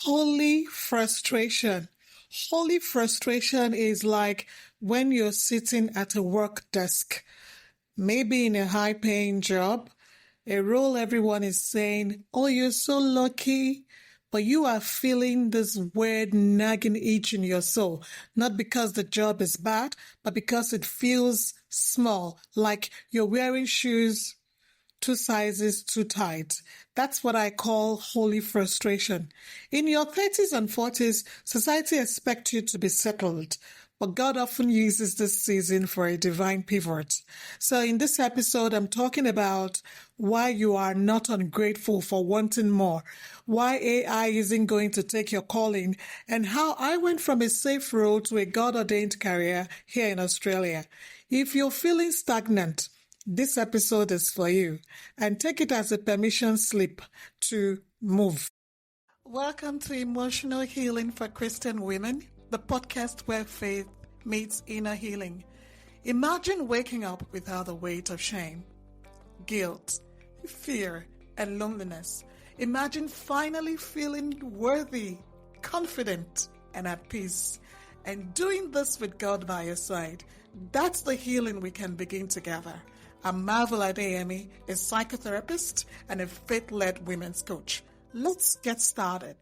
Holy frustration. Holy frustration is like when you're sitting at a work desk, maybe in a high-paying job, a role everyone is saying, oh, you're so lucky, but you are feeling this weird nagging itch in your soul, not because the job is bad, but because it feels small, like you're wearing shoes 2 sizes too tight. That's what I call holy frustration. In your 30s and 40s, society expects you to be settled, but God often uses this season for a divine pivot. So in this episode, I'm talking about why you are not ungrateful for wanting more, why AI isn't going to take your calling, and how I went from a safe role to a God-ordained career here in Australia. If you're feeling stagnant, this episode is for you, and take it as a permission slip to move. Welcome to Emotional Healing for Christian Women, the podcast where faith meets inner healing. Imagine waking up without the weight of shame, guilt, fear, and loneliness. Imagine finally feeling worthy, confident, and at peace. And doing this with God by your side. That's the healing we can begin together. I'm Marvel Adeyemi, a psychotherapist and a faith-led women's coach. Let's get started.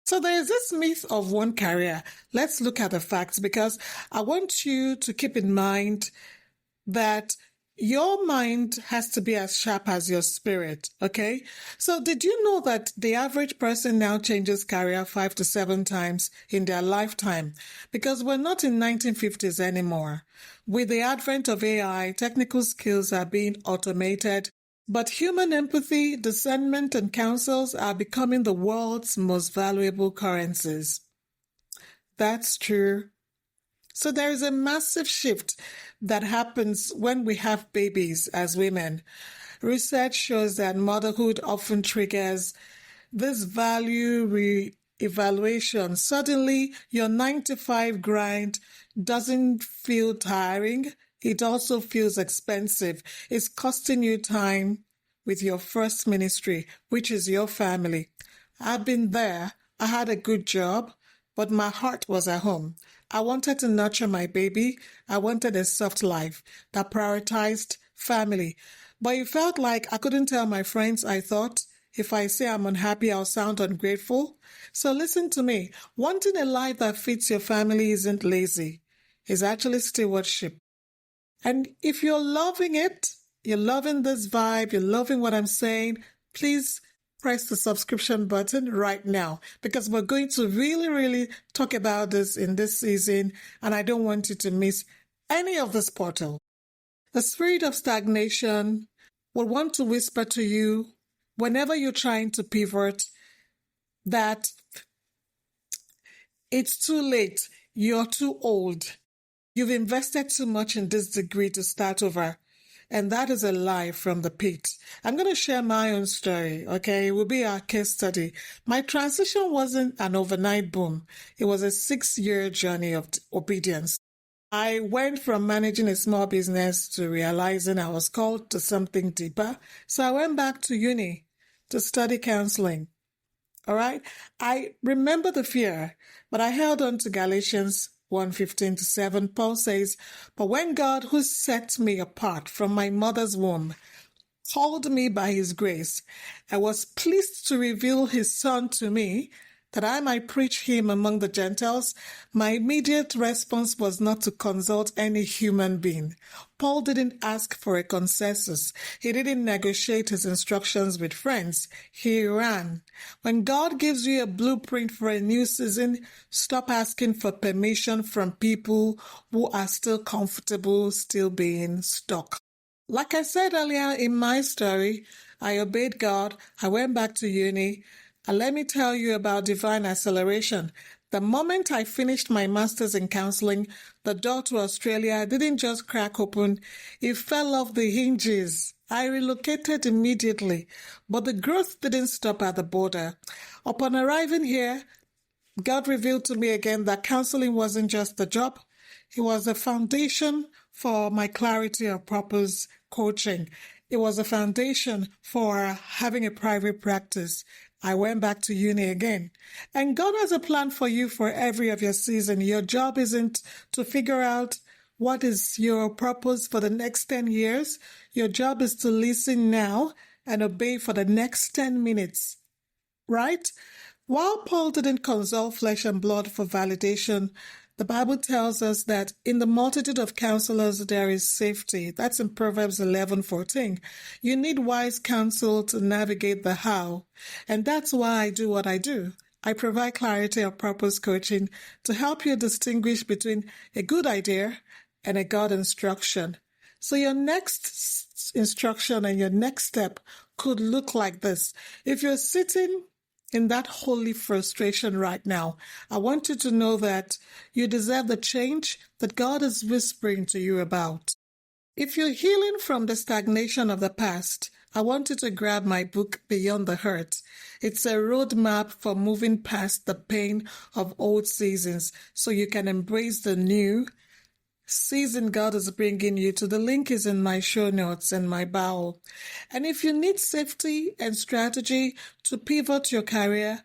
So there is this myth of one career. Let's look at the facts because I want you to keep in mind that your mind has to be as sharp as your spirit, okay? So did you know that the average person now changes career 5 to 7 times in their lifetime? Because we're not in 1950s anymore. With the advent of AI, technical skills are being automated, but human empathy, discernment, and counsels are becoming the world's most valuable currencies. That's true. So there is a massive shift that happens when we have babies as women. Research shows that motherhood often triggers this value re-evaluation. Suddenly, your 9 to 5 grind doesn't feel tiring. It also feels expensive. It's costing you time with your first ministry, which is your family. I've been there. I had a good job, but my heart was at home. I wanted to nurture my baby. I wanted a soft life that prioritized family. But it felt like I couldn't tell my friends I thought. If I say I'm unhappy, I'll sound ungrateful. So listen to me. Wanting a life that fits your family isn't lazy. It's actually stewardship. And if you're loving it, you're loving this vibe, you're loving what I'm saying, please press the subscription button right now because we're going to really talk about this in this season and I don't want you to miss any of this portal. The spirit of stagnation will want to whisper to you whenever you're trying to pivot that it's too late, you're too old, you've invested too much in this degree to start over. And that is a lie from the pit. I'm going to share my own story, okay? It will be our case study. My transition wasn't an overnight boom. It was a 6-year journey of obedience. I went from managing a small business to realizing I was called to something deeper. So I went back to uni to study counseling. All right? I remember the fear, but I held on to Galatians 1:15-7, Paul says, "But when God, who set me apart from my mother's womb, called me by his grace, and was pleased to reveal his Son to me, that I might preach him among the Gentiles," my immediate response was not to consult any human being. Paul didn't ask for a consensus. He didn't negotiate his instructions with friends. He ran. When God gives you a blueprint for a new season, stop asking for permission from people who are still comfortable, still being stuck. Like I said earlier in my story, I obeyed God. I went back to uni. And let me tell you about divine acceleration. The moment I finished my master's in counseling, the door to Australia didn't just crack open, it fell off the hinges. I relocated immediately, but the growth didn't stop at the border. Upon arriving here, God revealed to me again that counseling wasn't just a job. It was a foundation for my clarity of purpose coaching. It was a foundation for having a private practice. I went back to uni again. And God has a plan for you for every of your season. Your job isn't to figure out what is your purpose for the next 10 years. Your job is to listen now and obey for the next 10 minutes. Right? While Paul didn't consult flesh and blood for validation, the Bible tells us that in the multitude of counselors there is safety. That's in Proverbs 11:14. You need wise counsel to navigate the how. And that's why I do what I do. I provide clarity of purpose coaching to help you distinguish between a good idea and a God instruction. So your next instruction and your next step could look like this. If you're sitting in that holy frustration right now, I want you to know that you deserve the change that God is whispering to you about. If you're healing from the stagnation of the past, I want you to grab my book, Beyond the Hurt. It's a roadmap for moving past the pain of old seasons so you can embrace the new season God is bringing you to. The link is in my show notes and my bio. And if you need safety and strategy to pivot your career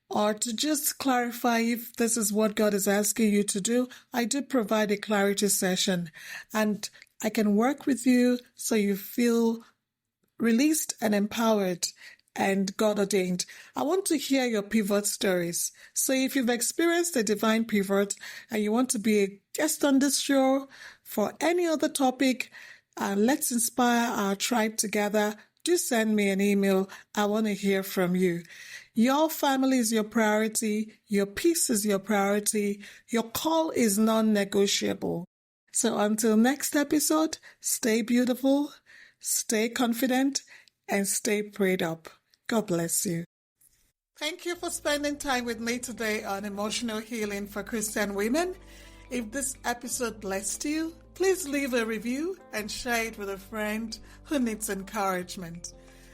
or to just clarify if this is what God is asking you to do, I do provide a clarity session and I can work with you so you feel released and empowered and God ordained. I want to hear your pivot stories. So if you've experienced a divine pivot and you want to be a guest on this show for any other topic, let's inspire our tribe together. Do send me an email. I want to hear from you. Your family is your priority. Your peace is your priority. Your call is non-negotiable. So until next episode, stay beautiful, stay confident, and stay prayed up. God bless you. Thank you for spending time with me today on Emotional Healing for Christian Women. If this episode blessed you, please leave a review and share it with a friend who needs encouragement.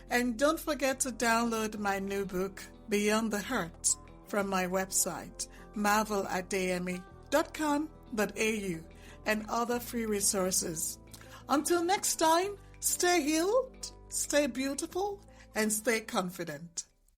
And don't forget to download my new book, Beyond the Hurt, from my website, marvelademi.com.au, and other free resources. Until next time, stay healed, stay beautiful, and stay confident.